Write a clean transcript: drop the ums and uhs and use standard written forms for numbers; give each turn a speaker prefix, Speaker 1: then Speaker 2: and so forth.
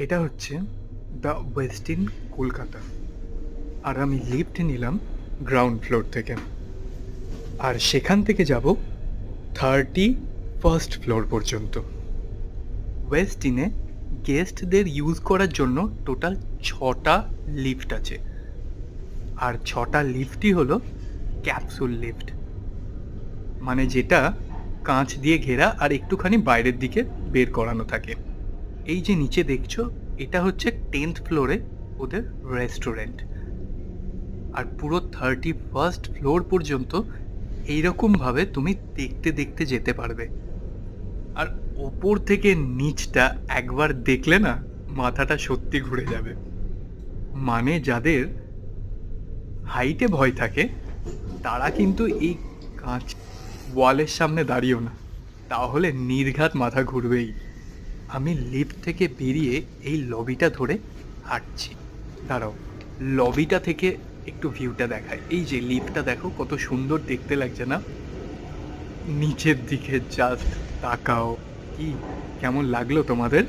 Speaker 1: এটা হচ্ছে দ্য ওয়েস্টিন কলকাতা। আর আমি লিফট নিলাম গ্রাউন্ড ফ্লোর থেকে, আর সেখান থেকে যাব 31st ফ্লোর পর্যন্ত। ওয়েস্টিনে গেস্টদের ইউজ করার জন্য টোটাল 6টা লিফট আছে, আর 6টা লিফটই হলো ক্যাপসুল লিফট, মানে যেটা কাঁচ দিয়ে ঘেরা আর একটুখানি বাইরের দিকে বের করানো থাকে। এই যে নিচে দেখছো, এটা হচ্ছে 10th ফ্লোরে ওদের রেস্টুরেন্ট। আর পুরো 31st ফ্লোর পর্যন্ত এইরকমভাবে তুমি দেখতে দেখতে যেতে পারবে। আর ওপর থেকে নিচটা একবার দেখলে না, মাথাটা সত্যি ঘুরে যাবে। মানে যাদের হাইটে ভয় থাকে তারা কিন্তু এই কাঁচ ওয়ালের সামনে দাঁড়িয়েও না, তাহলে নির্ঘাত মাথা ঘুরবেই। আমি লিফট থেকে বেরিয়ে এই লবিটা ধরে হাঁটছি। দাঁড়াও, লবিটা থেকে একটু ভিউটা দেখায়। এই যে লিফটটা দেখো কত সুন্দর দেখতে লাগছে না? নিচের দিকে জাস্ট তাকাও। কি কেমন লাগলো তোমাদের?